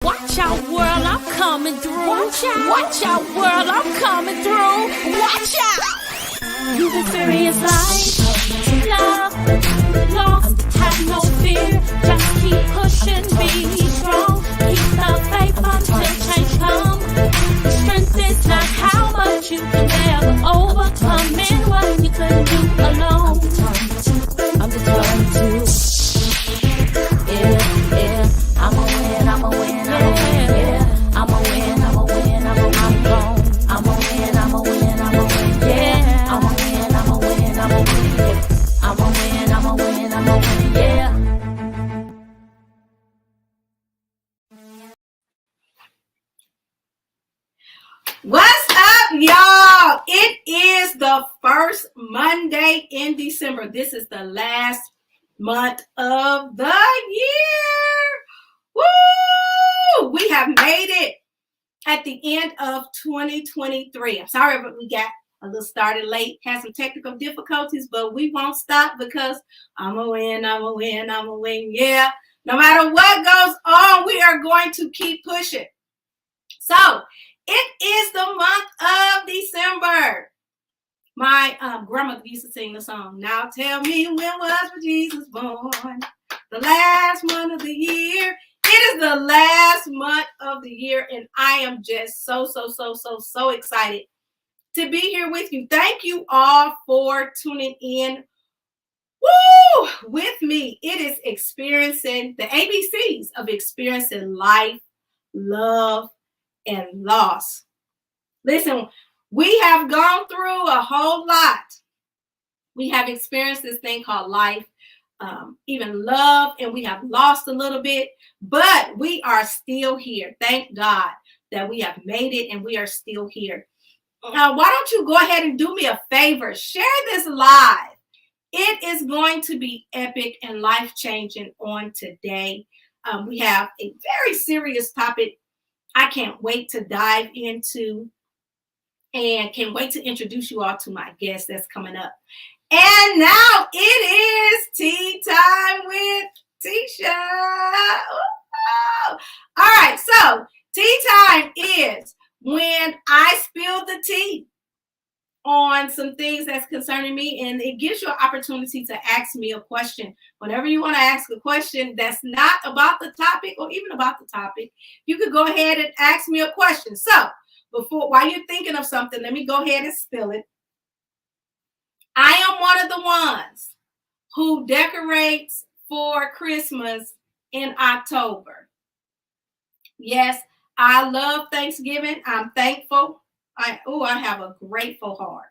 Watch out, world, I'm coming through. Watch out, world, I'm coming through. Watch out. You've experienced life, love, lost, have no fear. Just keep pushing, be strong. Keep the faith until change comes. Strength is not how much you can ever overcome in what you couldn't do alone. I'm determined to. Yeah, I'm a win, I'm a win, I'm a win, yeah. I'm a win, I'm a win, I'm a win, I'm a win, I'm a win, I'm a win, yeah. I'm a win, I'm a win, I'm a win, yeah. I'm a win, I'm a win, I'm a win, yeah. What's up, y'all? It is the first Monday in December. This is the last month of the year. Woo! We have made it at the end of 2023. I'm sorry, but we got a little started late, had some technical difficulties, but we won't stop because I'm a win, I'm a win, I'm a win. Yeah, no matter what goes on, we are going to keep pushing. So, it is the month of December. My grandmother used to sing the song, now tell me when was Jesus born? The last month of the year. It is the last month of the year, and I am just so excited to be here with you. Thank you all for tuning in with me. It is experiencing the ABCs of experiencing life, love, and loss. Listen, we have gone through a whole lot. We have experienced this thing called life, even love, and we have lost a little bit, but we are still here. Thank God that we have made it and we are still here. Why don't you go ahead and do me a favor? Share this live. It is going to be epic and life-changing on today. We have a very serious topic I can't wait to dive into and can't wait to introduce you all to my guest that's coming up. And now it is tea time with Tisha. All right, so tea time is when I spill the tea on some things that's concerning me, and it gives you an opportunity to ask me a question. Whenever you want to ask a question that's not about the topic or even about the topic, you could go ahead and ask me a question. So while you're thinking of something, let me go ahead and spill it. I am one of the ones who decorates for Christmas in October. Yes, I love Thanksgiving. I'm thankful. I have a grateful heart,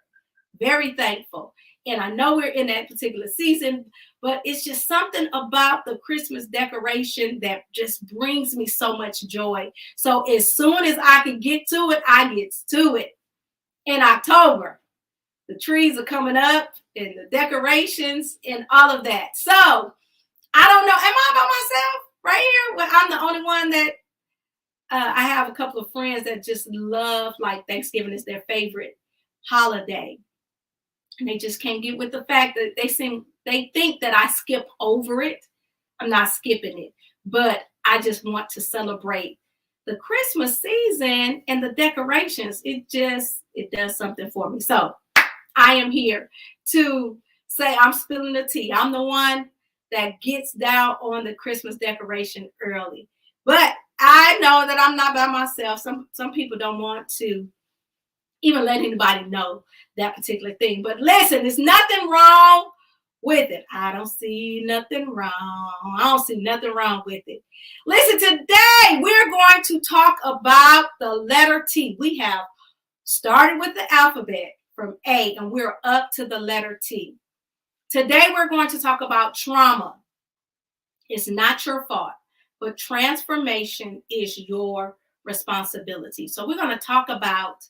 very thankful. And I know we're in that particular season, but it's just something about the Christmas decoration that just brings me so much joy. So as soon as I can get to it, I get to it. In October, the trees are coming up and the decorations and all of that. So I don't know, am I by myself right here? Well, I'm the only one that I have a couple of friends that just love, like, Thanksgiving is their favorite holiday. And they just can't get with the fact that they think that I skip over it. I'm not skipping it, but I just want to celebrate the Christmas season and the decorations. It does something for me. So I am here to say I'm spilling the tea. I'm the one that gets down on the Christmas decoration early. But I know that I'm not by myself. Some people don't want to even let anybody know that particular thing. But listen, there's nothing wrong with it. I don't see nothing wrong. I don't see nothing wrong with it. Listen, today we're going to talk about the letter T. We have started with the alphabet from A and we're up to the letter T. Today we're going to talk about trauma. It's not your fault, but transformation is your responsibility. So we're going to talk about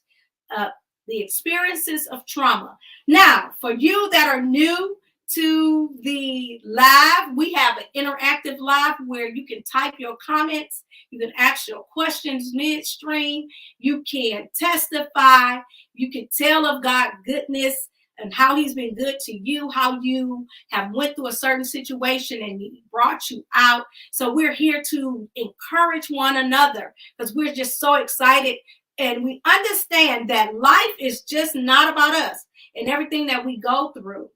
the experiences of trauma. Now, for you that are new to the live, we have an interactive live where you can type your comments, you can ask your questions midstream, you can testify, you can tell of God's goodness, and how he's been good to you, how you have went through a certain situation and he brought you out. So we're here to encourage one another because we're just so excited. And we understand that life is just not about us and everything that we go through.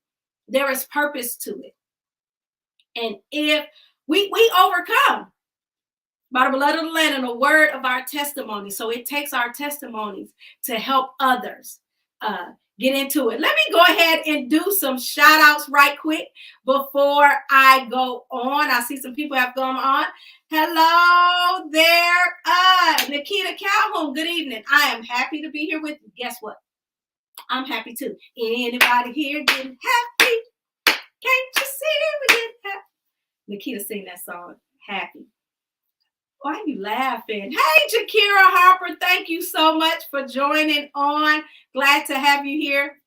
There is purpose to it. And if we overcome by the blood of the Lamb and the word of our testimony. So it takes our testimonies to help others get into it. Let me go ahead and do some shout outs right quick before I go on. I see some people have gone on. Hello there, Nikita Calhoun. Good evening. I am happy to be here with you. Guess what? I'm happy too. Anybody here getting happy? Can't you see we get happy? Nikita sing that song, Happy. Why are you laughing? Hey, Jakira Harper, thank you so much for joining on. Glad to have you here.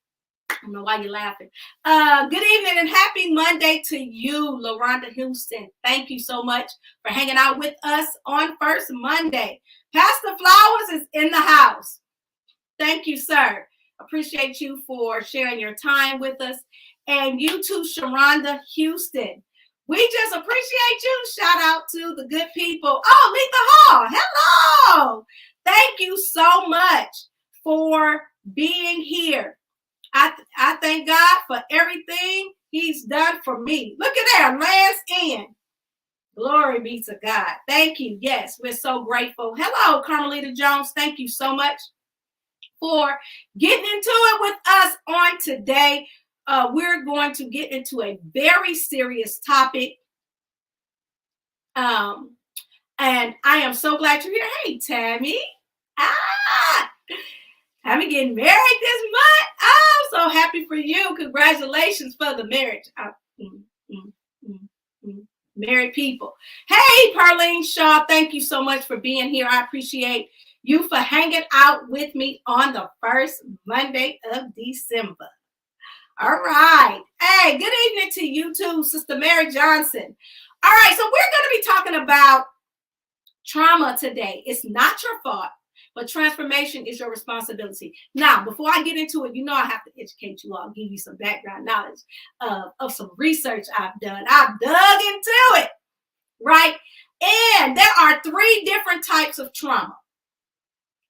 I don't know why you're laughing. Good evening and happy Monday to you, LaRonda Houston. Thank you so much for hanging out with us on First Monday. Pastor Flowers is in the house. Thank you, sir. Appreciate you for sharing your time with us. And you too, Sharonda Houston. We just appreciate you. Shout out to the good people. Oh, Letha Hall. Hello. Thank you so much for being here. I thank God for everything he's done for me. Look at that. Last end. Glory be to God. Thank you. Yes, we're so grateful. Hello, Carmelita Jones. Thank you so much for getting into it with us on today. We're going to get into a very serious topic. And I am so glad you're here. Hey, Tammy. Tammy getting married this month. I'm so happy for you. Congratulations for the marriage. Married people. Hey, Perlene Shaw. Thank you so much for being here. I appreciate you for hanging out with me on the first Monday of December. All right. Hey, good evening to you too, Sister Mary Johnson. All right, so we're going to be talking about trauma today. It's not your fault, but transformation is your responsibility. Now, before I get into it, you know I have to educate you all, give you some background knowledge of some research I've done. I've dug into it, right? And there are 3 different types of trauma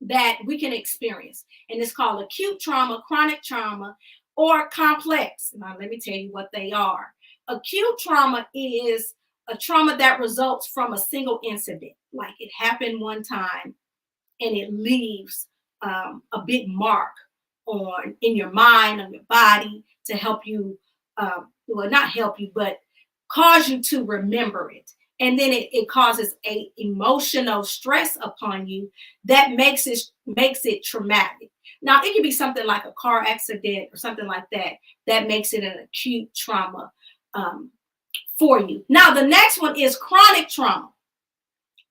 that we can experience. And it's called acute trauma, chronic trauma, or complex. Now, let me tell you what they are. Acute trauma is a trauma that results from a single incident, like it happened one time and it leaves a big mark in your mind, on your body to help you, well, not help you, but cause you to remember it. And then it causes a emotional stress upon you that makes it traumatic. Now, it can be something like a car accident or something like that that makes it an acute trauma for you. Now, the next one is chronic trauma.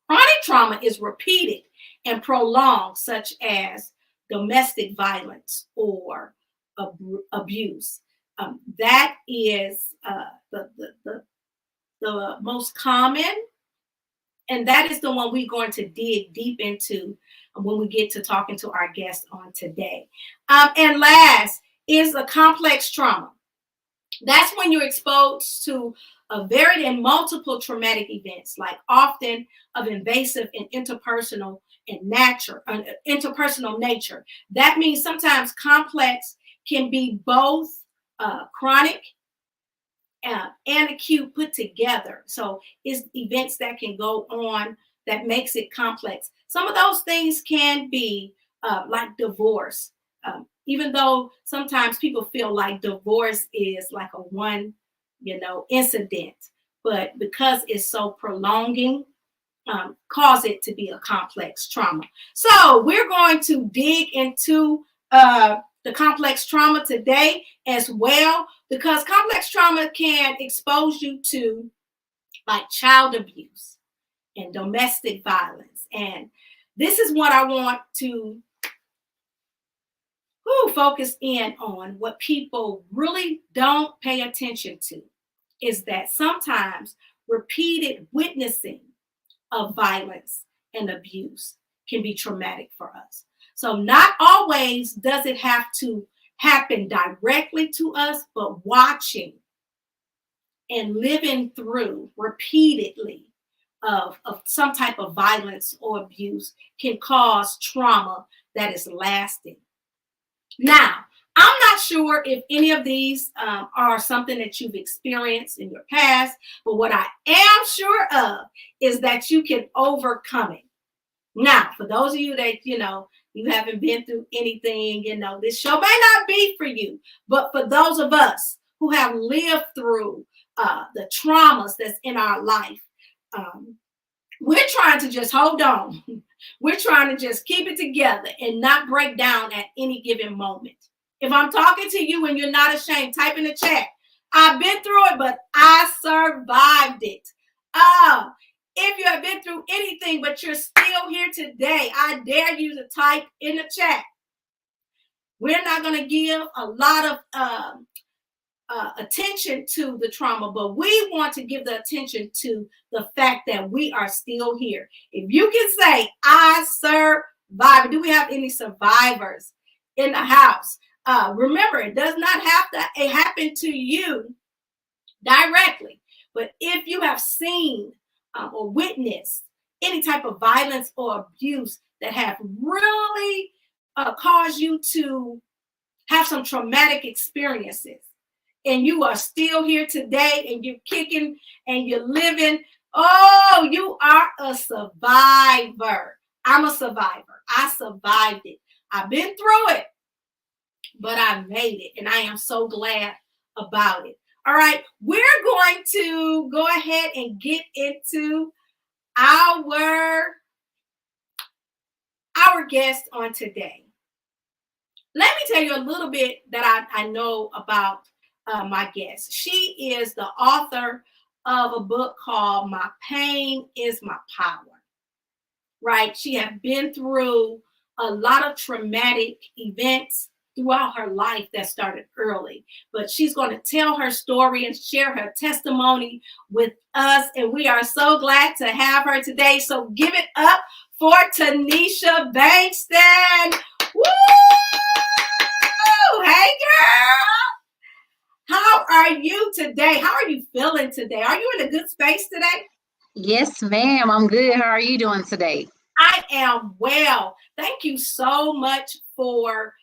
Chronic trauma is repeated and prolonged, such as domestic violence or abuse. That is the most common, and that is the one we're going to dig deep into when we get to talking to our guest on today. And last is a complex trauma. That's when you're exposed to a varied and multiple traumatic events, like often of invasive and interpersonal nature. That means sometimes complex can be both chronic and acute put together. So it's events that can go on that makes it complex. Some of those things can be like divorce, even though sometimes people feel like divorce is like a one, incident, but because it's so prolonging, cause it to be a complex trauma. So we're going to dig into the complex trauma today as well, because complex trauma can expose you to like child abuse and domestic violence. And this is what I want to focus in on. What people really don't pay attention to is that sometimes repeated witnessing of violence and abuse can be traumatic for us. So not always does it have to happen directly to us, but watching and living through repeatedly of some type of violence or abuse can cause trauma that is lasting. Now, I'm not sure if any of these are something that you've experienced in your past, but what I am sure of is that you can overcome it. Now, for those of you that, you haven't been through anything, this show may not be for you, but for those of us who have lived through the traumas that's in our life, we're trying to just hold on. We're trying to just keep it together and not break down at any given moment. If I'm talking to you and you're not ashamed, type in the chat. I've been through it, but I survived it. If you have been through anything, but you're still here today, I dare you to type in the chat. We're not going to give a lot of attention to the trauma, but we want to give the attention to the fact that we are still here. If you can say, I survived. Do we have any survivors in the house? Remember, it does not have to happen to you directly, but if you have seen or witnessed any type of violence or abuse that have really caused you to have some traumatic experiences, and you are still here today and you're kicking and you're living, oh, you are a survivor. I'm a survivor. I survived it. I've been through it, but I made it, and I am so glad about it. All right, we're going to go ahead and get into our guest on today. Let me tell you a little bit that I know about my guest. She is the author of a book called My Pain is My Power. Right? She has been through a lot of traumatic events throughout her life that started early, but she's going to tell her story and share her testimony with us, and we are so glad to have her today. So give it up for Tanisha Bankston. Woo! Hey, girl. How are you today? How are you feeling today? Are you in a good space today? Yes, ma'am. I'm good. How are you doing today? I am well. Thank you so much for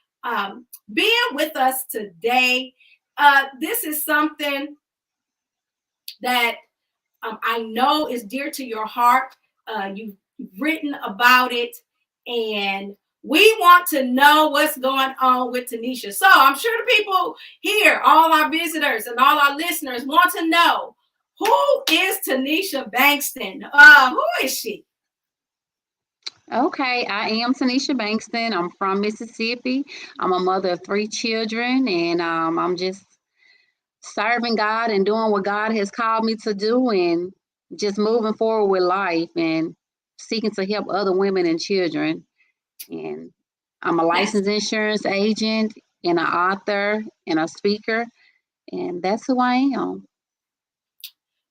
being with us today. This is something that I know is dear to your heart. You've written about it, and we want to know what's going on with Tanisha. So I'm sure the people here, all our visitors and all our listeners, want to know, who is Tanisha Bankston? Who is she? Okay, I am Tanisha Bankston. I'm from Mississippi. I'm a mother of 3 children, and I'm just serving God and doing what God has called me to do, and just moving forward with life and seeking to help other women and children. And I'm a licensed insurance agent and an author and a speaker, and that's who I am.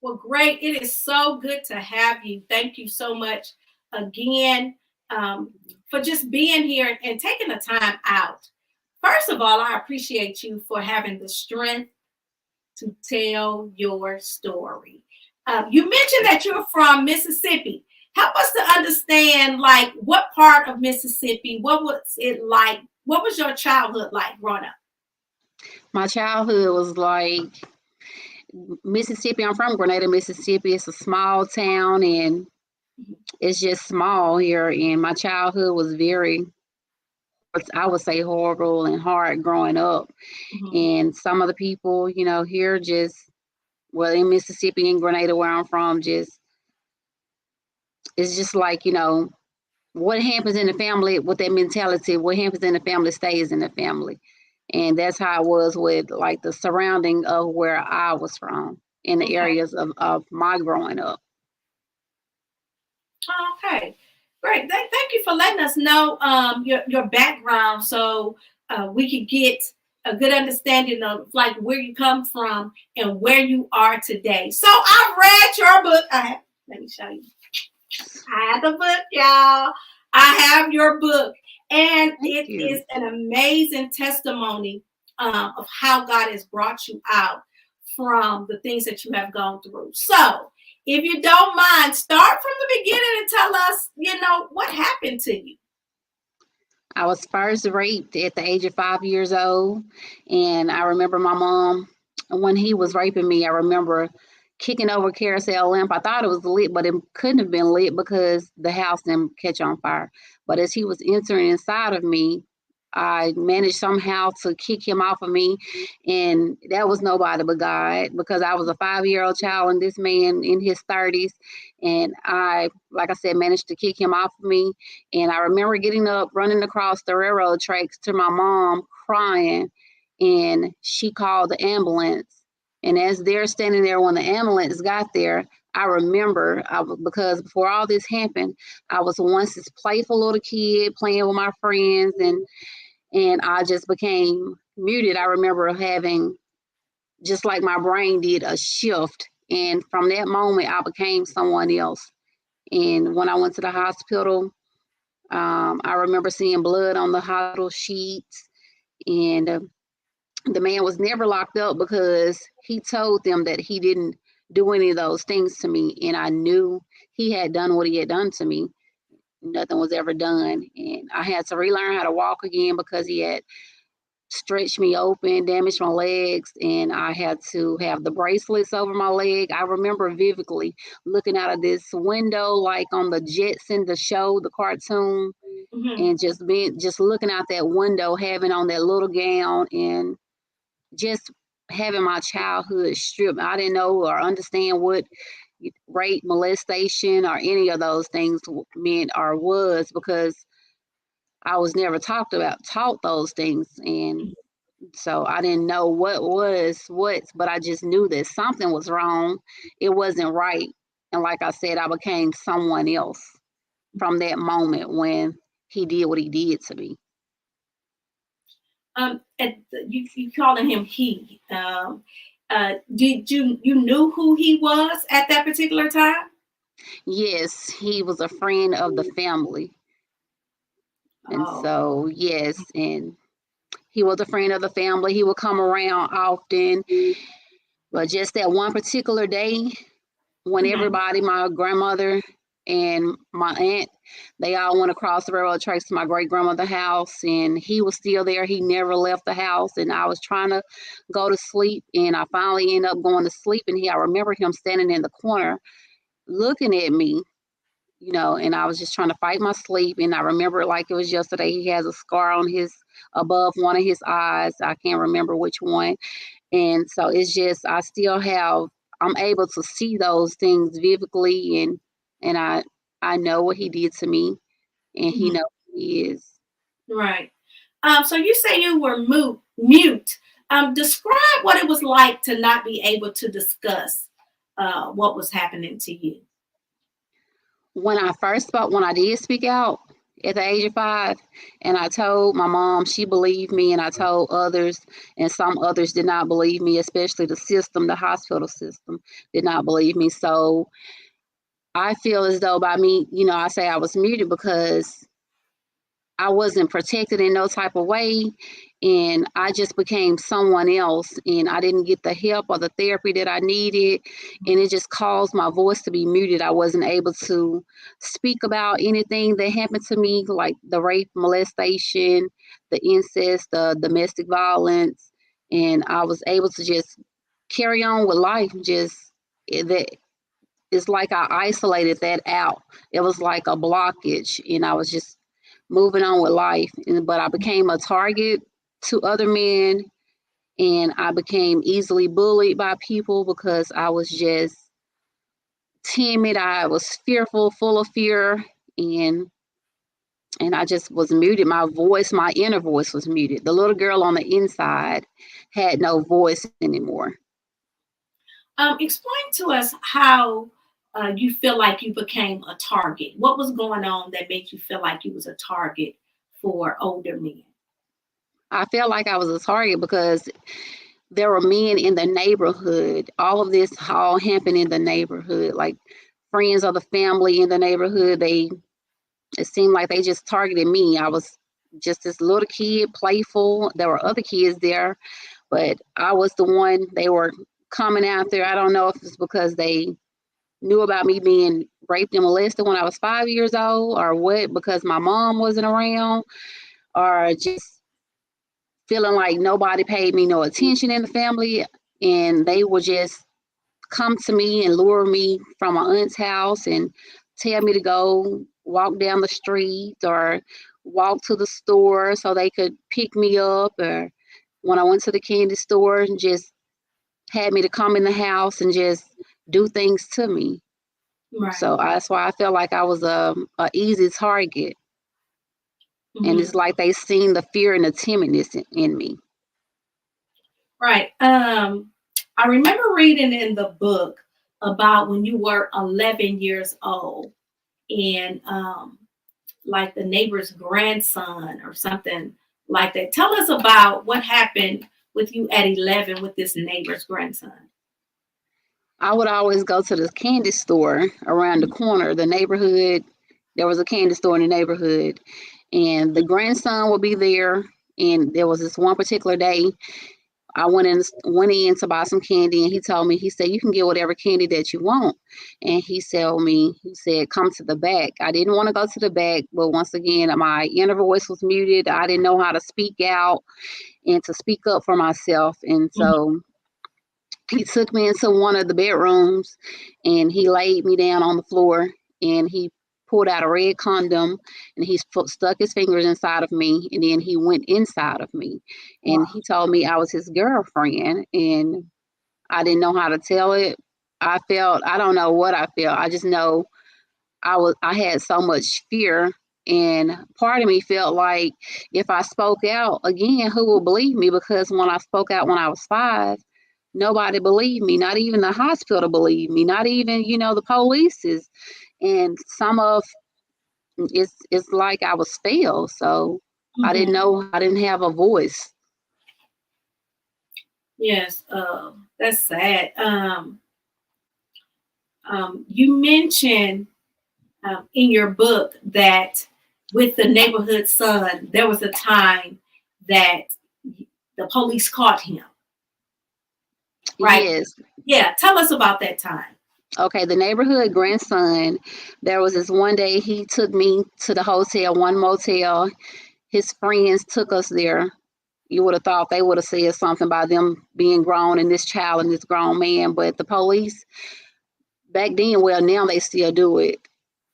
Well, great. It is so good to have you. Thank you so much again for just being here and taking the time out. First of all, I appreciate you for having the strength to tell your story. You mentioned that you're from Mississippi. Help us to understand, like, what part of Mississippi, what was it like? What was your childhood like growing up? My childhood was like Mississippi. I'm from Grenada, Mississippi. It's a small town, and it's just small here. And my childhood was very, I would say, horrible and hard growing up. Mm-hmm. And some of the people, here just, well, in Mississippi and Grenada, where I'm from, it's just like, what happens in the family with that mentality, what happens in the family stays in the family. And that's how it was with like the surrounding of where I was from in the areas of my growing up. Okay, great. Thank you for letting us know your background, so we could get a good understanding of like where you come from and where you are today. So I read your book. Let me show you. I have the book, y'all. I have your book, and it is an amazing testimony of how God has brought you out from the things that you have gone through. So, if you don't mind, start from the beginning and tell us, what happened to you. I was first raped at the age of 5 years old. And I remember my mom, when he was raping me, I remember kicking over a carousel lamp. I thought it was lit, but it couldn't have been lit because the house didn't catch on fire. But as he was entering inside of me, I managed somehow to kick him off of me. And that was nobody but God, because I was a 5-year-old child and this man in his 30s. And I, like I said, managed to kick him off of me. And I remember getting up, running across the railroad tracks to my mom crying. And she called the ambulance. And as they're standing there when the ambulance got there, I remember, because before all this happened, I was once this playful little kid playing with my friends, and I just became muted. I remember having, just like my brain did, a shift. And from that moment, I became someone else. And when I went to the hospital, I remember seeing blood on the hospital sheets. And the man was never locked up because he told them that he didn't do any of those things to me. And I knew he had done what he had done to me. Nothing was ever done. And I had to relearn how to walk again because he had stretched me open, damaged my legs, and I had to have the bracelets over my leg. I remember vividly looking out of this window, like on the Jetson, the show, the cartoon, and just looking out that window, having on that little gown, and just having my childhood stripped. I didn't know or understand what rape, molestation, or any of those things meant or was, because I was never taught those things. And so I didn't know what was what, but I just knew that something was wrong. It wasn't right. And like I said, I became someone else from that moment when he did what he did to me. You calling him he. Did you knew who he was at that particular time? Yes, he was a friend of the family. And so, yes, and he was a friend of the family. He would come around often. But just that one particular day when everybody, my grandmother and my aunt, they all went across the railroad tracks to my great-grandmother's house, and he was still there. He never left the house, and I was trying to go to sleep, and I finally ended up going to sleep, and I remember him standing in the corner looking at me, and I was just trying to fight my sleep. And I remember like it was yesterday, he has a scar on above one of his eyes. I can't remember which one. And so it's just, I'm able to see those things vividly, and I know what he did to me, and he knows who he is. Right. So you say you were mute. Describe what it was like to not be able to discuss what was happening to you. When I did speak out at the age of 5, and I told my mom, she believed me, and I told others, and some others did not believe me, especially the hospital system did not believe me. So I feel as though by me, I say I was muted because I wasn't protected in no type of way, and I just became someone else, and I didn't get the help or the therapy that I needed, and it just caused my voice to be muted. I wasn't able to speak about anything that happened to me, like the rape, molestation, the incest, the domestic violence, and I was able to just carry on with life. It's like I isolated that out. It was like a blockage, and I was just moving on with life. But I became a target to other men, and I became easily bullied by people because I was just timid. I was fearful, full of fear, and I just was muted. My inner voice was muted. The little girl on the inside had no voice anymore. Explain to us how you feel like you became a target. What was going on that made you feel like you was a target for older men? I felt like I was a target because there were men in the neighborhood. All of this all happened in the neighborhood, like friends of the family in the neighborhood. It seemed like they just targeted me. I was just this little kid, playful. There were other kids there, but I was the one they were coming out there. I don't know if it's because they knew about me being raped and molested when I was 5 years old or what, because my mom wasn't around, or just feeling like nobody paid me no attention in the family. And they would just come to me and lure me from my aunt's house and tell me to go walk down the street or walk to the store so they could pick me up. Or when I went to the candy store, and just had me to come in the house and just do things to me. Right. So that's why I felt like I was a easy target. And it's like they seen the fear and the timidness in me. Right. I remember reading in the book about when you were 11 years old and like the neighbor's grandson or something like that. Tell us about what happened with you at 11 with this neighbor's grandson. I would always go to the candy store around the corner, the neighborhood. There was a candy store in the neighborhood, and the grandson would be there. And there was this one particular day, I went in to buy some candy, and he told me, he said, you can get whatever candy that you want. And he said, come to the back. I didn't want to go to the back, but once again, my inner voice was muted. I didn't know how to speak out and to speak up for myself. And so he took me into one of the bedrooms and he laid me down on the floor, and he pulled out a red condom and he stuck his fingers inside of me, and then he went inside of me. And he told me I was his girlfriend, and I didn't know how to tell it. I don't know what I felt. I just know I had so much fear, and part of me felt like if I spoke out again, who will believe me? Because when I spoke out when I was 5, nobody believed me, not even the hospital believed me, not even, the police. And it's like I was failed. So I didn't know, I didn't have a voice. Yes, that's sad. You mentioned in your book that with the neighborhood son, there was a time that the police caught him. Right? Yes. Yeah, tell us about that time. Okay, the neighborhood grandson, there was this one day he took me to the hotel, one motel. His friends took us there. You would have thought they would have said something about them being grown and this child and this grown man, but the police back then, well, now they still do it.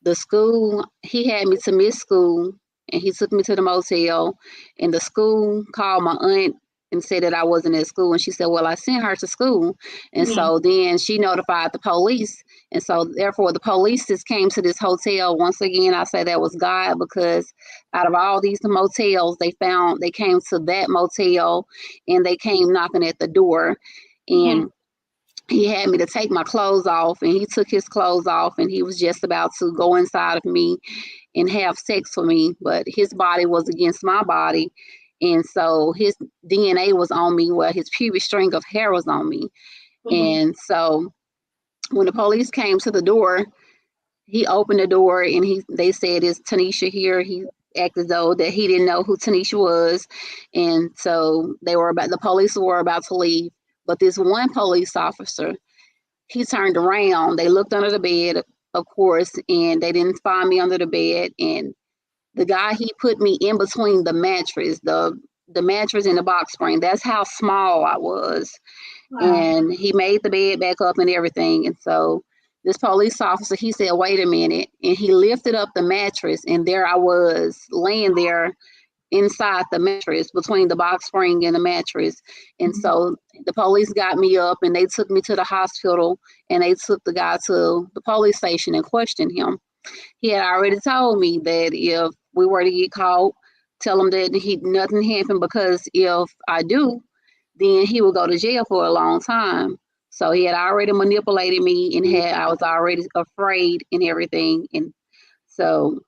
The school, he had me to miss school, and he took me to the motel, and the school called my aunt and said that I wasn't at school. And she said, well, I sent her to school. And so then she notified the police. And so therefore the police just came to this hotel. Once again, I say that was God, because out of all these motels, they came to that motel, and they came knocking at the door. And he had me to take my clothes off, and he took his clothes off, and he was just about to go inside of me and have sex with me, but his body was against my body. And so his DNA was on me. Well, his pubic string of hair was on me. And so when the police came to the door, he opened the door, and they said, is Tanisha here? He acted as though that he didn't know who Tanisha was. And so the police were about to leave. But this one police officer, he turned around. They looked under the bed, of course, and they didn't find me under the bed. And the guy, he put me in between the mattress, the mattress and the box spring. That's how small I was. Wow. And he made the bed back up and everything. And so this police officer, he said, wait a minute. And he lifted up the mattress, and there I was laying there inside the mattress, between the box spring and the mattress. And so the police got me up, and they took me to the hospital, and they took the guy to the police station and questioned him. He had already told me that if we were to get caught, tell him that nothing happened, because if I do, then he will go to jail for a long time. So he had already manipulated me, and I was already afraid and everything. And so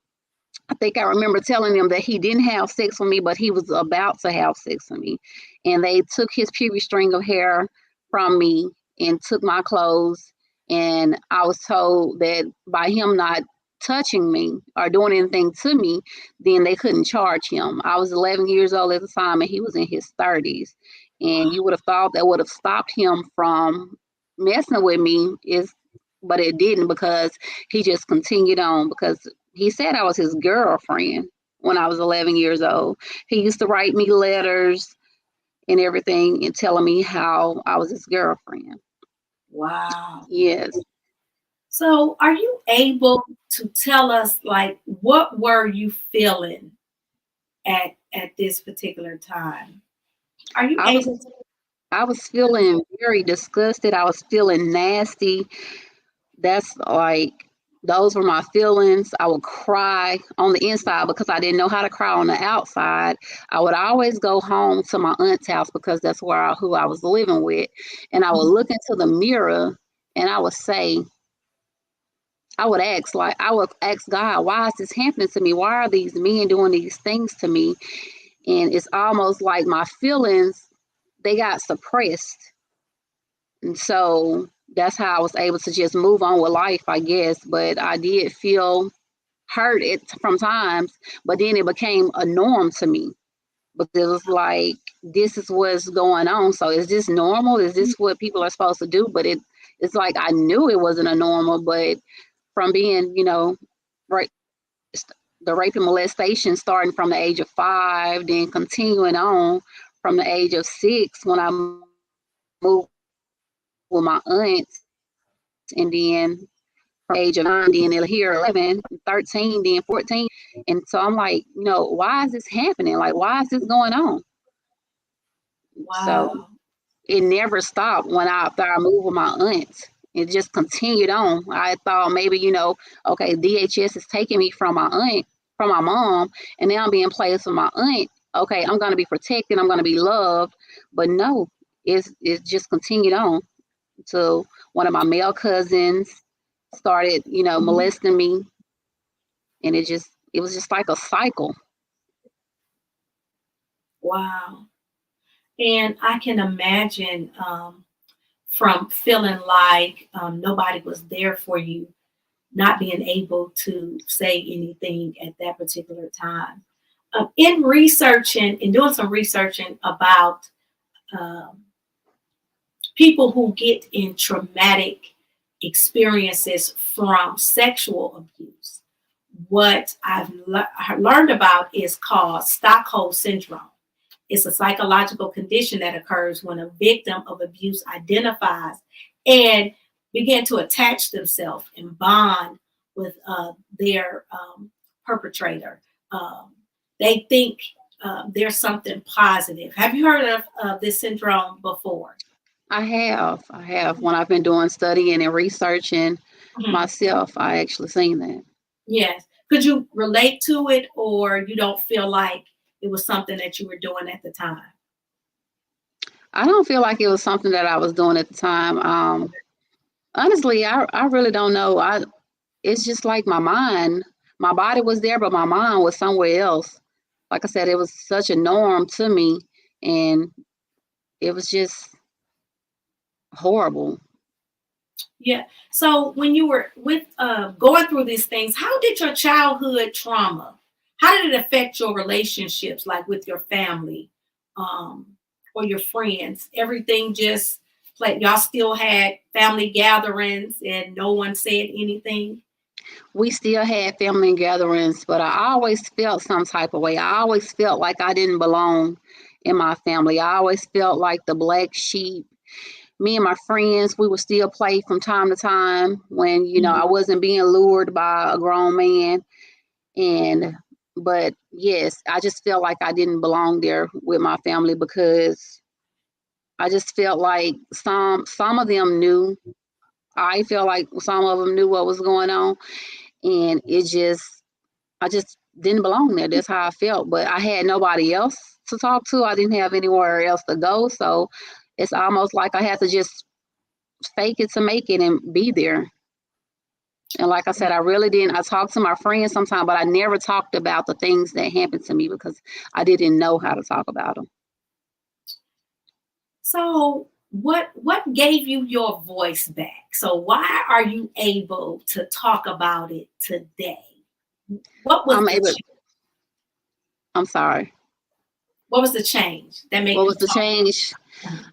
I think I remember telling them that he didn't have sex with me, but he was about to have sex with me. And they took his pubic string of hair from me and took my clothes. And I was told that by him not touching me or doing anything to me, then they couldn't charge him. I was 11 years old at the time and he was in his 30s. And you would have thought that would have stopped him from messing with me, but it didn't, because he just continued on, because he said I was his girlfriend when I was 11 years old. He used to write me letters and everything and telling me how I was his girlfriend. Wow. Yes. So are you able to tell us, like, what were you feeling at this particular time? Are you able to? I was feeling very disgusted. I was feeling nasty. That's like, those were my feelings. I would cry on the inside because I didn't know how to cry on the outside. I would always go home to my aunt's house because that's who I was living with. And I would look into the mirror and I would say, I would ask God, why is this happening to me? Why are these men doing these things to me? And it's almost like my feelings, they got suppressed. And so that's how I was able to just move on with life, I guess. But I did feel hurt from times, but then it became a norm to me. But it was like, this is what's going on. So is this normal? Is this what people are supposed to do? But it's like I knew it wasn't a normal, but from being, right, the rape and molestation starting from the age of 5, then continuing on from the age of 6 when I moved with my aunt, and then from the age of 9, then here 11, 13, then 14. And so I'm like, why is this happening? Like, why is this going on? Wow. So it never stopped after I moved with my aunt. It just continued on. I thought maybe, okay, DHS is taking me from my aunt, from my mom, and now I'm being placed with my aunt. Okay, I'm going to be protected. I'm going to be loved. But no, it's just continued on. So one of my male cousins started, molesting me. And it was just like a cycle. Wow. And I can imagine from feeling like nobody was there for you, not being able to say anything at that particular time. In researching and doing some researching about people who get in traumatic experiences from sexual abuse, what I've learned about is called Stockholm Syndrome. It's a psychological condition that occurs when a victim of abuse identifies and begin to attach themselves and bond with their perpetrator. They think there's something positive. Have you heard of this syndrome before? I have. When I've been doing studying and researching myself, I actually seen that. Yes. Could you relate to it, or you don't feel like it was something that you were doing at the time? I don't feel like it was something that I was doing at the time. Honestly, I really don't know. It's just like my mind, my body was there, but my mind was somewhere else. Like I said, it was such a norm to me, and it was just horrible. Yeah. So when you were going through these things, how did your childhood trauma, how did it affect your relationships, like with your family, or your friends? Everything just like y'all still had family gatherings and no one said anything? We still had family gatherings, but I always felt some type of way. I always felt like I didn't belong in my family. I always felt like the black sheep. Me and my friends, we would still play from time to time when, I wasn't being lured by a grown man. But yes, I just felt like I didn't belong there with my family, because I just felt like some of them knew. I felt like some of them knew what was going on, and I just didn't belong there. That's how I felt. But I had nobody else to talk to. I didn't have anywhere else to go. So it's almost like I had to just fake it to make it and be there. And like I said, I really didn't. I talked to my friends sometimes, but I never talked about the things that happened to me because I didn't know how to talk about them. So what gave you your voice back? So why are you able to talk about it today? What was I'm the able. I'm sorry. what was the change that made What you was the talk? change?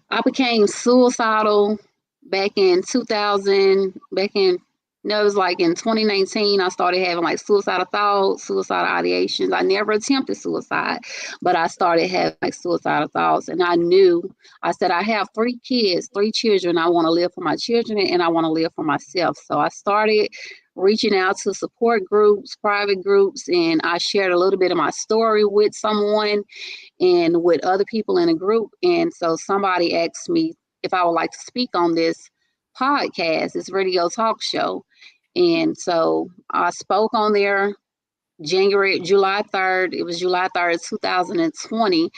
I became suicidal back in 2000. Back in no, it was like in 2019. I started having like suicidal thoughts, suicidal ideations. I never attempted suicide, but I started having like suicidal thoughts, and I knew. I said I have 3 kids, 3 children. I want to live for my children, and I want to live for myself. So I started reaching out to support groups, private groups, and I shared a little bit of my story with someone and with other people in a group. And so somebody asked me if I would like to speak on this podcast, this radio talk show. And so I spoke on there July 3rd. It was July 3rd, 2020.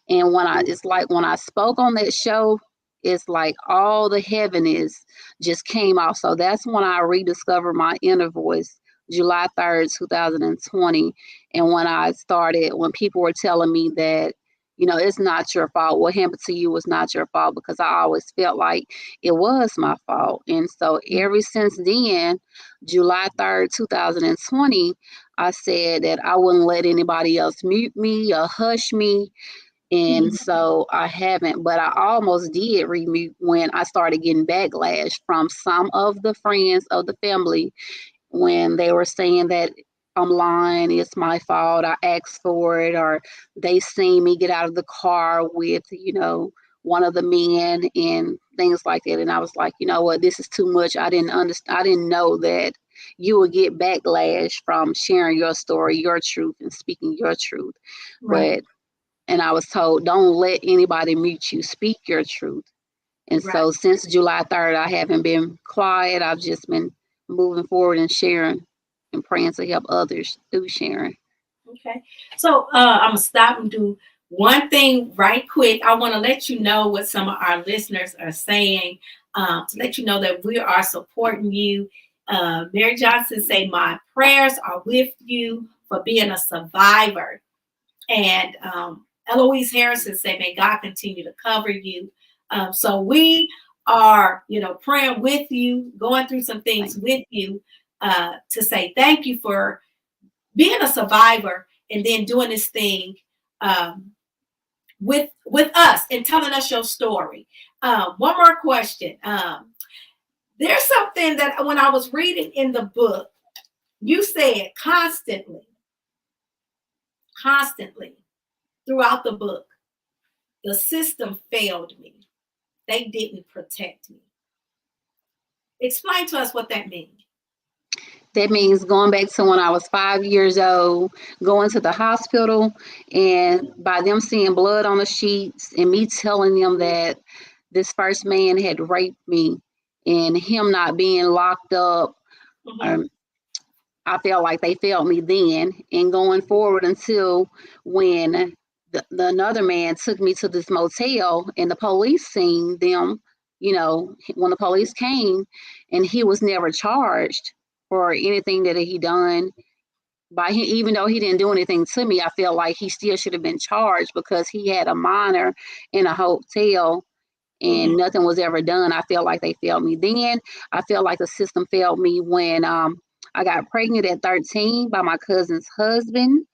And it's like when I spoke on that show, it's like all the heaviness just came off. So that's when I rediscovered my inner voice, July 3rd, 2020. And when people were telling me that, it's not your fault. What happened to you was not your fault, because I always felt like it was my fault. And so ever since then, July 3rd, 2020, I said that I wouldn't let anybody else mute me or hush me. And so I haven't, but I almost did remute when I started getting backlash from some of the friends of the family when they were saying that I'm lying, it's my fault, I asked for it, or they seen me get out of the car with, one of the men and things like that. And I was like, you know what, this is too much. I didn't understand. I didn't know that you would get backlash from sharing your story, your truth, and speaking your truth. Right. And I was told, don't let anybody mute you, speak your truth. And Right. so since July 3rd, I haven't been quiet. I've just been moving forward and sharing and praying to help others through sharing. Okay. So I'm gonna stop and do one thing right quick. I want to let you know what some of our listeners are saying, to let you know that we are supporting you. Mary Johnson say, my prayers are with you for being a survivor. And Eloise Harrison say, may God continue to cover you. So we are, praying with you, going through some things with you, to say thank you for being a survivor and then doing this thing with us and telling us your story. One more question. There's something that when I was reading in the book, you said constantly throughout the book, the system failed me. They didn't protect me. Explain to us what that means. That means going back to when I was 5 years old, going to the hospital, and by them seeing blood on the sheets and me telling them that this first man had raped me and him not being locked up, I felt like they failed me then. And going forward until when the another man took me to this motel and the police seen them, when the police came, and he was never charged for anything that he done by him, even though he didn't do anything to me. I felt like he still should have been charged because he had a minor in a hotel and nothing was ever done. I felt like they failed me then. I felt like the system failed me when I got pregnant at 13 by my cousin's husband.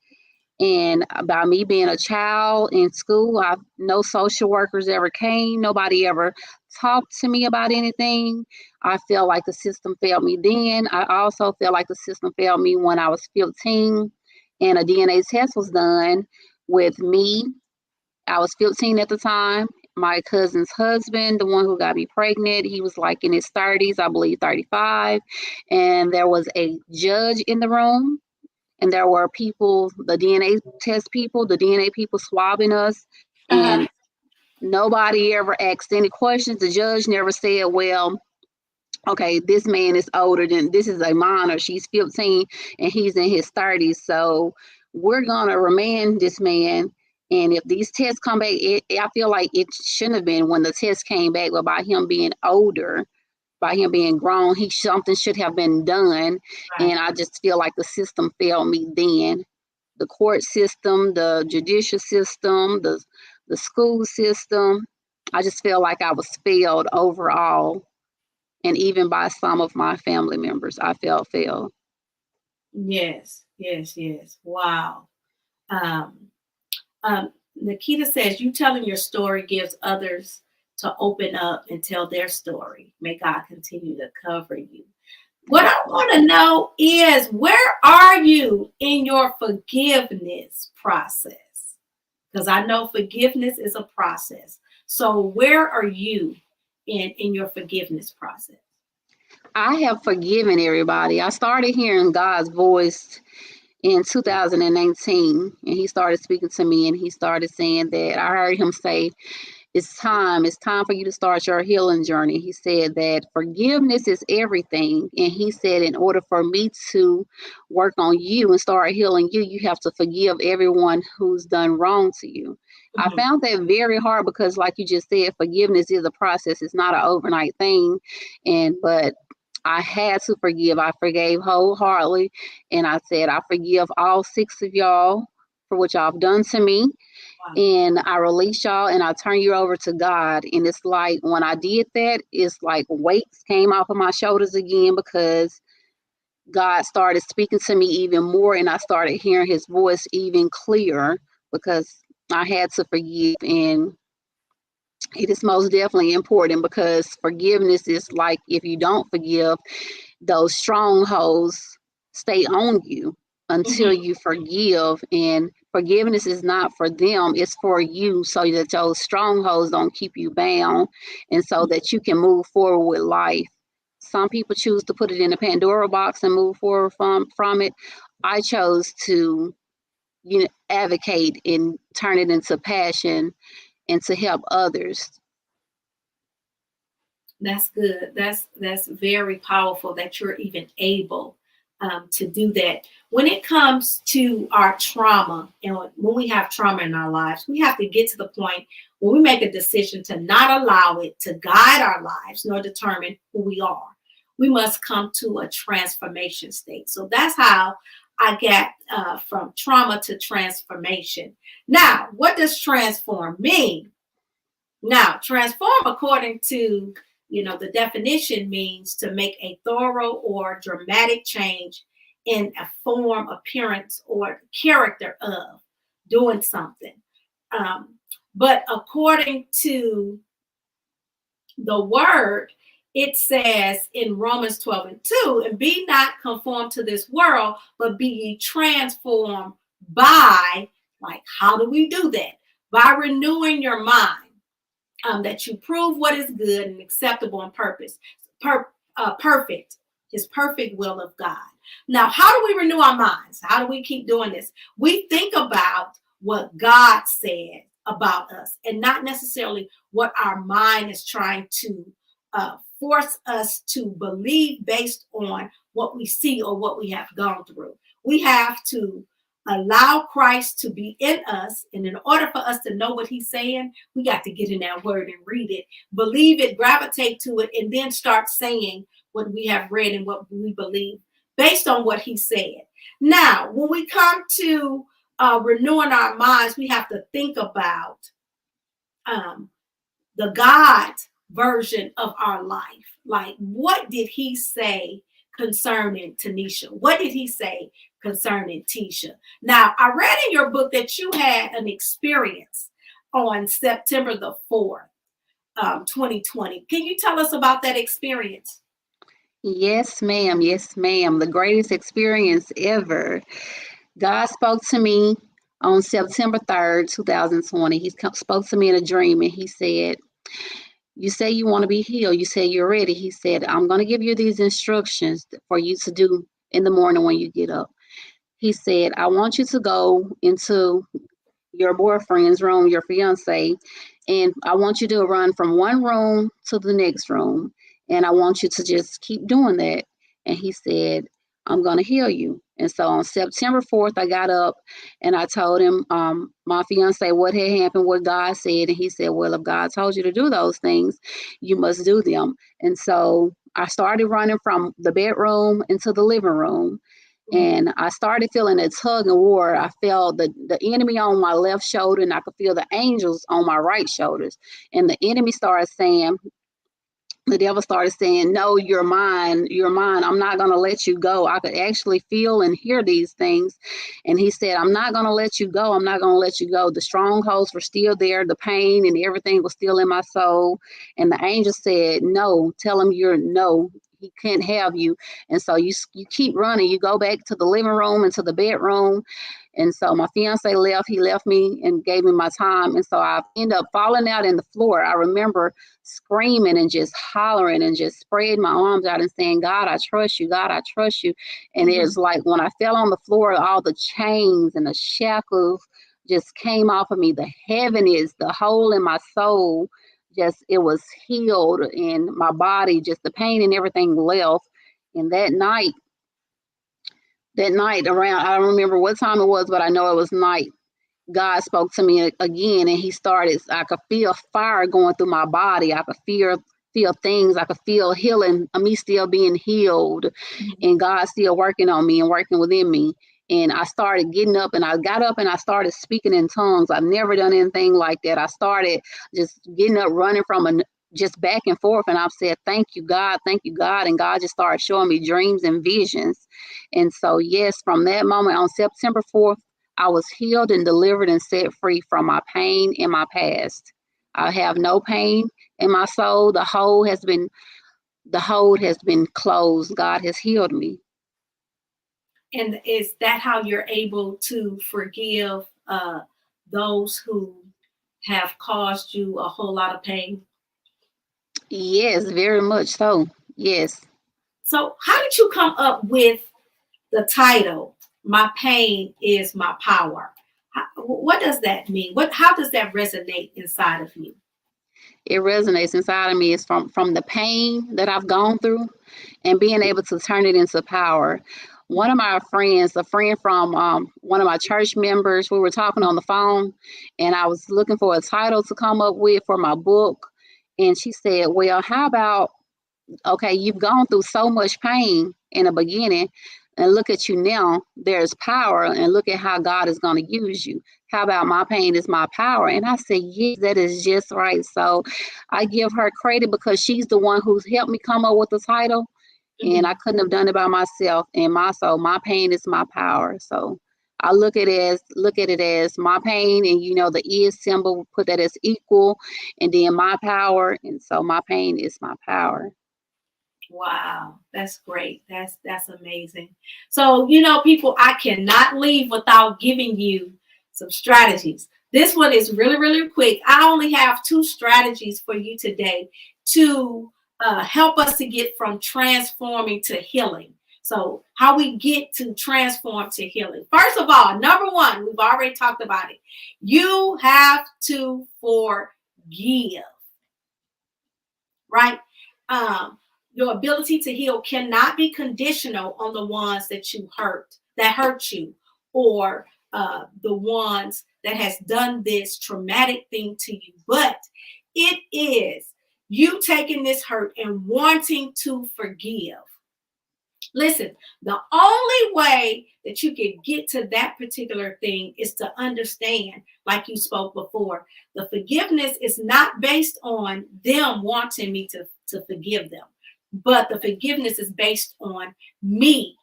And by me being a child in school, no social workers ever came. Nobody ever talked to me about anything. I felt like the system failed me then. I also felt like the system failed me when I was 15 and a DNA test was done with me. I was 15 at the time. My cousin's husband, the one who got me pregnant, he was like in his 30s, I believe 35. And there was a judge in the room. And there were people, the DNA people swabbing us. And nobody ever asked any questions. The judge never said, well, okay, this man is older than, this is a minor. She's 15 and he's in his 30s. So we're going to remand this man. And if these tests come back, I feel like it shouldn't have been when the test came back, but by him being older, by him being grown, something should have been done. Right. And I just feel like the system failed me then. The court system, the judicial system, the school system. I just feel like I was failed overall, and even by some of my family members, I felt failed. Yes, yes, yes. Wow. Um, Nikita says, you telling your story gives others to open up and tell their story. May God continue to cover you. What I want to know is, where are you in your forgiveness process? Because I know forgiveness is a process. So where are you in your forgiveness process? I have forgiven everybody. I started hearing God's voice in 2019, and he started speaking to me, and he started saying that I heard him say, it's time for you to start your healing journey. He said that forgiveness is everything. And he said, in order for me to work on you and start healing you, you have to forgive everyone who's done wrong to you. I Mhm. found that very hard because, like you just said, forgiveness is a process. It's not an overnight thing. But I had to forgive. I forgave wholeheartedly. And I said, I forgive all 6 of y'all for what y'all have done to me, Wow. and I release y'all and I turn you over to God. And it's like when I did that, it's like weights came off of my shoulders again, because God started speaking to me even more, and I started hearing his voice even clearer, because I had to forgive. And it is most definitely important, because forgiveness is like, if you don't forgive, those strongholds stay on you until Mhm. you forgive. And forgiveness is not for them, it's for you, so that those strongholds don't keep you bound, and so that you can move forward with life. Some people choose to put it in a Pandora box and move forward from it. I chose to, advocate and turn it into passion and to help others. That's good. That's very powerful that you're even able to do that. When it comes to our trauma, and when we have trauma in our lives, we have to get to the point when we make a decision to not allow it to guide our lives nor determine who we are. We must come to a transformation state. So that's how I get from trauma to transformation. Now, what does transform mean? Now, transform, according to the definition, means to make a thorough or dramatic change in a form, appearance, or character of doing something. Um, but according to the word, it says in Romans 12:2, and be not conformed to this world, but be ye transformed by, like, how do we do that? By renewing your mind, that you prove what is good and acceptable and perfect, his perfect will of God. Now, how do we renew our minds? How do we keep doing this? We think about what God said about us, and not necessarily what our mind is trying to force us to believe based on what we see or what we have gone through. We have to allow Christ to be in us. And in order for us to know what he's saying, we got to get in that word and read it, believe it, gravitate to it, and then start saying what we have read and what we believe based on what he said. Now, when we come to renewing our minds, we have to think about the God version of our life. Like, what did he say concerning Tanisha? What did he say concerning Tisha? Now, I read in your book that you had an experience on September the 4th, 2020. Can you tell us about that experience? Yes, ma'am. Yes, ma'am. The greatest experience ever. God spoke to me on September 3rd, 2020. He spoke to me in a dream, and he said, you say you want to be healed. You say you're ready. He said, I'm going to give you these instructions for you to do in the morning when you get up. He said, I want you to go into your boyfriend's room, your fiance, and I want you to run from one room to the next room. And I want you to just keep doing that. And he said, I'm going to heal you. And so on September 4th, I got up and I told him, my fiance, what had happened, what God said. And he said, well, if God told you to do those things, you must do them. And so I started running from the bedroom into the living room. And I started feeling a tug and war. I felt the enemy on my left shoulder, and I could feel the angels on my right shoulders. And the enemy started saying, the devil started saying, no, you're mine. You're mine. I'm not going to let you go. I could actually feel and hear these things. And he said, I'm not going to let you go. I'm not going to let you go. The strongholds were still there. The pain and everything was still in my soul. And the angel said, no, tell him you're no. He can't have you. And so you keep running. You go back to the living room and to the bedroom. And so my fiance left. He left me and gave me my time. And so I ended up falling out in the floor. I remember screaming and just hollering and just spreading my arms out and saying, God, I trust you. God, I trust you. And it's like when I fell on the floor, all the chains and the shackles just came off of me. The heaviness, the hole in my soul, just it was healed, and my body, just the pain and everything left. And that night around, I don't remember what time it was, but I know it was night, God spoke to me again, and he started, I could feel fire going through my body. I could feel things. I could feel healing, me still being healed, and God still working on me and working within me. And I started getting up, and I got up and I started speaking in tongues. I've never done anything like that. I started just getting up, running from just back and forth. And I've said, thank you, God. Thank you, God. And God just started showing me dreams and visions. And so, yes, from that moment on September 4th, I was healed and delivered and set free from my pain in my past. I have no pain in my soul. The hole has been closed. God has healed me. And is that how you're able to forgive those who have caused you a whole lot of pain? Yes, very much so. Yes. So how did you come up with the title, My Pain is My Power? What does that mean? How does that resonate inside of you? It resonates inside of me. It's from the pain that I've gone through and being able to turn it into power. One of my friends, a friend from one of my church members, we were talking on the phone, and I was looking for a title to come up with for my book. And she said, well, how about, okay, you've gone through so much pain in the beginning, and look at you now, there's power, and look at how God is going to use you. How about my pain is my power? And I said, yes, that is just right. So I give her credit because she's the one who's helped me come up with the title. And I couldn't have done it by myself. And my soul, my pain is my power. So I look at it as my pain, and the is symbol, put that as equal, and then my power. And so my pain is my power. Wow, that's great. That's amazing. So, people, I cannot leave without giving you some strategies. This one is really, really quick. I only have 2 strategies for you today to help us to get from transforming to healing. So how we get to transform to healing. First of all, number 1, we've already talked about it. You have to forgive, right? Your ability to heal cannot be conditional on the ones that hurt you, or the ones that has done this traumatic thing to you. But it is you taking this hurt and wanting to forgive. Listen, the only way that you can get to that particular thing is to understand, like you spoke before, the forgiveness is not based on them wanting me to forgive them, but the forgiveness is based on me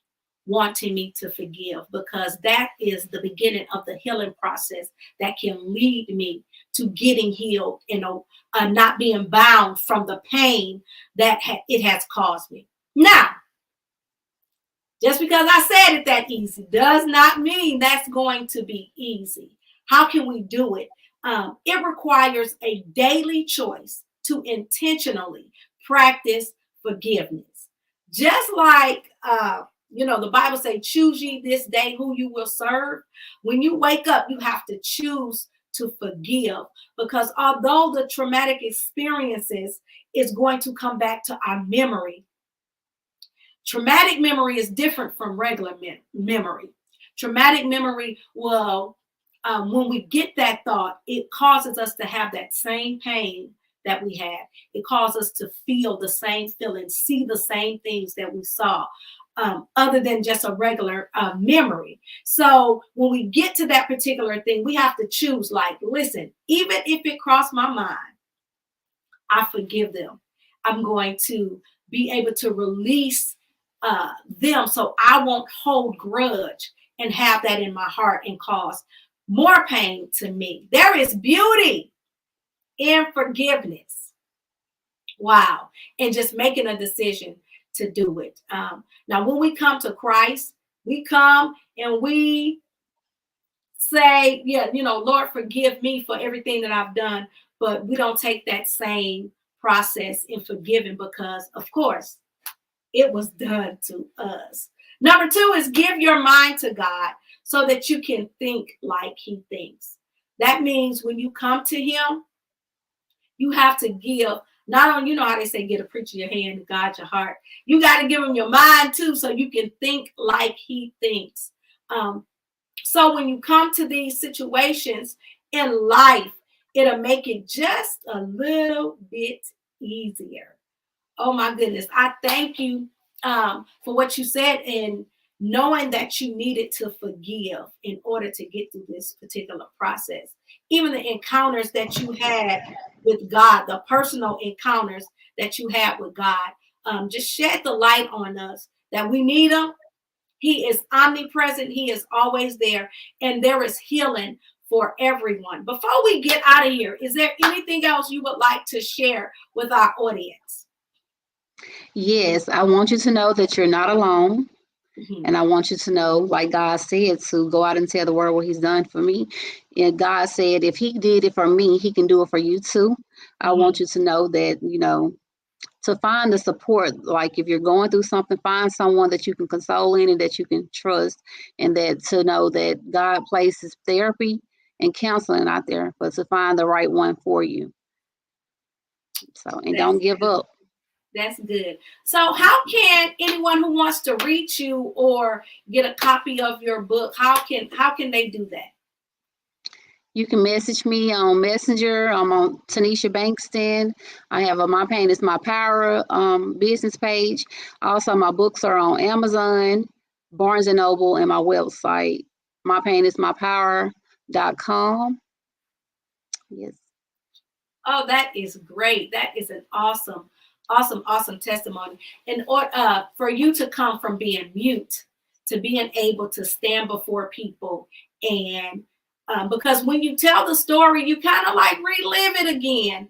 wanting me to forgive, because that is the beginning of the healing process that can lead me to getting healed, not being bound from the pain that it has caused me. Now, just because I said it that easy does not mean that's going to be easy. How can we do it? It requires a daily choice to intentionally practice forgiveness. Just like, the Bible says, choose ye this day who you will serve. When you wake up, you have to choose to forgive, because although the traumatic experiences is going to come back to our memory, traumatic memory is different from regular memory. Traumatic memory will, when we get that thought, it causes us to have that same pain that we had. It causes us to feel the same feelings, see the same things that we saw. other than just a regular memory. So when we get to that particular thing, we have to choose, like, listen, even if it crossed my mind, I forgive them. I'm going to be able to release them so I won't hold grudge and have that in my heart and cause more pain to me. There is beauty in forgiveness. Wow. And just making a decision to do it. Now, when we come to Christ, we come and we say, yeah, Lord, forgive me for everything that I've done. But we don't take that same process in forgiving because, of course, it was done to us. Number 2 is give your mind to God so that you can think like he thinks. That means when you come to him, you have to give, not only, how they say, get a preacher your hand and guide your heart. You got to give him your mind too so you can think like he thinks. So when you come to these situations in life, it'll make it just a little bit easier. Oh my goodness. I thank you for what you said and knowing that you needed to forgive in order to get through this particular process. Even the encounters that you had with God, the personal encounters that you had with God, just shed the light on us that we need him. He is omnipresent. He is always there. And there is healing for everyone. Before we get out of here, is there anything else you would like to share with our audience? Yes, I want you to know that you're not alone. Mm-hmm. And I want you to know, like God said, to go out and tell the world what he's done for me. And God said, if he did it for me, he can do it for you too. I want you to know that, to find the support, like if you're going through something, find someone that you can console in and that you can trust, and that to know that God places therapy and counseling out there, but to find the right one for you. So, and don't give up. That's good. So how can anyone who wants to reach you or get a copy of your book, how can they do that? You can message me on Messenger. I'm on Tanisha Bankston. I have My Pain is My Power business page. Also, my books are on Amazon, Barnes & Noble, and my website, mypainismypower.com. Yes. Oh, that is great. That is an awesome testimony. And for you to come from being mute to being able to stand before people, and because when you tell the story, you kind of like relive it again.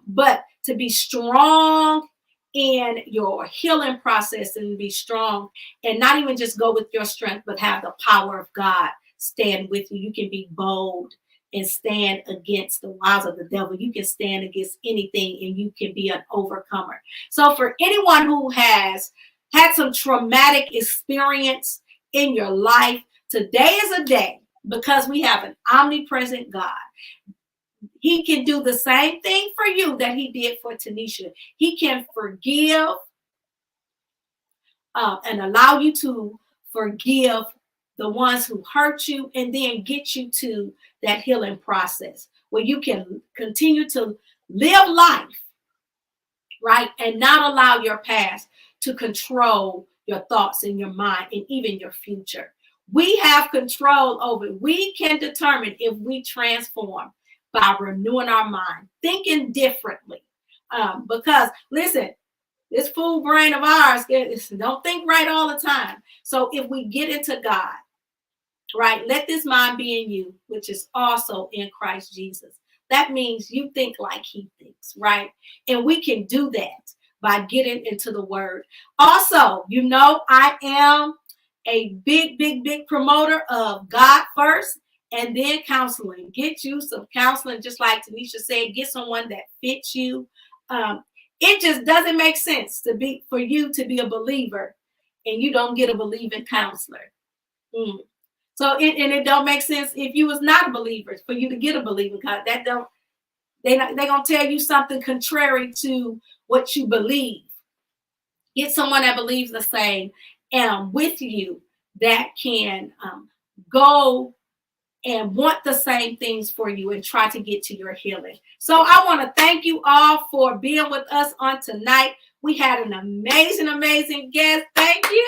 But to be strong in your healing process and be strong and not even just go with your strength, but have the power of God stand with you. You can be bold and stand against the wiles of the devil. You can stand against anything and you can be an overcomer. So for anyone who has had some traumatic experience in your life, today is a day, because we have an omnipresent God. He can do the same thing for you that he did for Tanisha. He can forgive and allow you to forgive the ones who hurt you, and then get you to that healing process where you can continue to live life, right? And not allow your past to control your thoughts and your mind and even your future. We have control over it. We can determine if we transform by renewing our mind, thinking differently. Because listen, this fool brain of ours don't think right all the time. So if we get into God, right, let this mind be in you, which is also in Christ Jesus. That means you think like he thinks, right? And we can do that by getting into the word. Also, I am a big promoter of God first and then counseling. Get you some counseling, just like Tanisha said, get someone that fits you. It just doesn't make sense for you to be a believer and you don't get a believing counselor. So it don't make sense if you was not a believer for you to get a believer. They're gonna tell you something contrary to what you believe. Get someone that believes the same and with you that can go and want the same things for you and try to get to your healing. So I want to thank you all for being with us on tonight. We had an amazing, amazing guest. Thank you.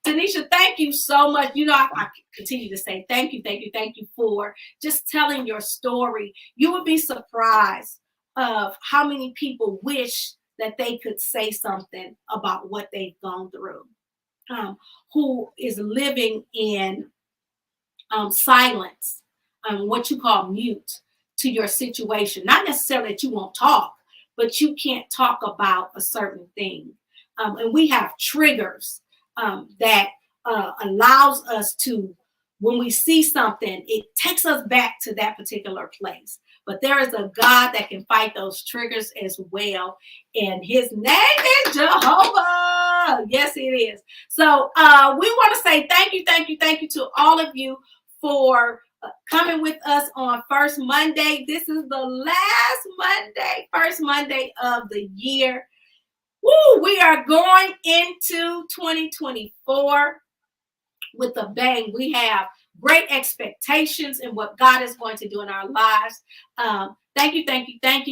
Tanisha, thank you so much. You know, I continue to say thank you for just telling your story. You would be surprised of how many people wish that they could say something about what they've gone through, who is living in silence, what you call mute to your situation. Not necessarily that you won't talk, but you can't talk about a certain thing. And we have triggers that allows us to, when we see something, it takes us back to that particular place. But there is a God that can fight those triggers as well. And his name is Jehovah. Yes, it is. So we want to say thank you to all of you for coming with us on First Monday. This is the last Monday, first Monday of the year. Woo, we are going into 2024 with a bang. We have great expectations in what God is going to do in our lives. Thank you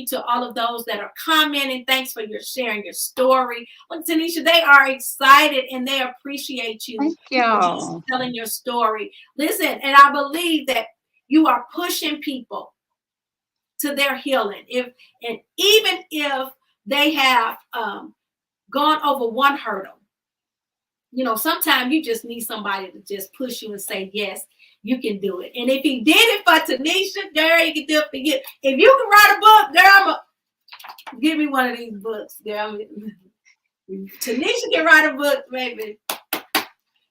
to all of those that are commenting. Thanks for your sharing your story. Look, Tanisha, they are excited and they appreciate you. Thank y'all. Just telling your story. Listen, and I believe that you are pushing people to their healing. Even if they have gone over one hurdle, you know, sometimes you just need somebody to just push you and say, yes, you can do it. And if he did it for Tanisha, girl, he can do it for you. If you can write a book, girl, give me one of these books, girl. Tanisha can write a book, baby.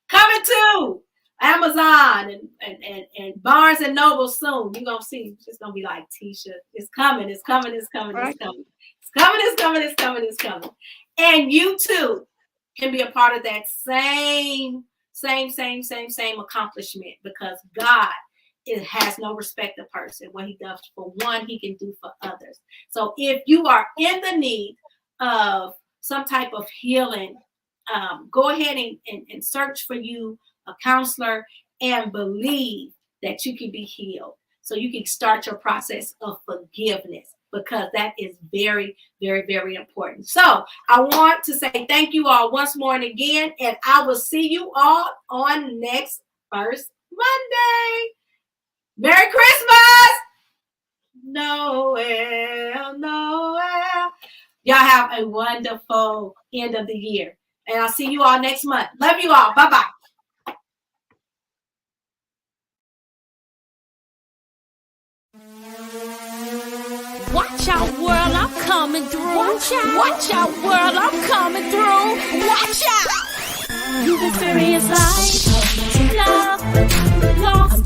Coming to Amazon and Barnes and Noble soon. You're gonna see, it's just gonna be like Tisha. It's coming. And you too can be a part of that same accomplishment, because God, it has no respect of person. What he does for one, he can do for others. So if you are in the need of some type of healing, go ahead and search for you a counselor and believe that you can be healed, so you can start your process of forgiveness, because that is very, very, very important. So I want to say thank you all once more and again, and I will see you all on next First Monday. Merry Christmas! Noel. Y'all have a wonderful end of the year, and I'll see you all next month. Love you all. Bye-bye. Watch out, world, I'm coming through. Watch out, world, I'm coming through. Watch out! You've experienced life, love, lost,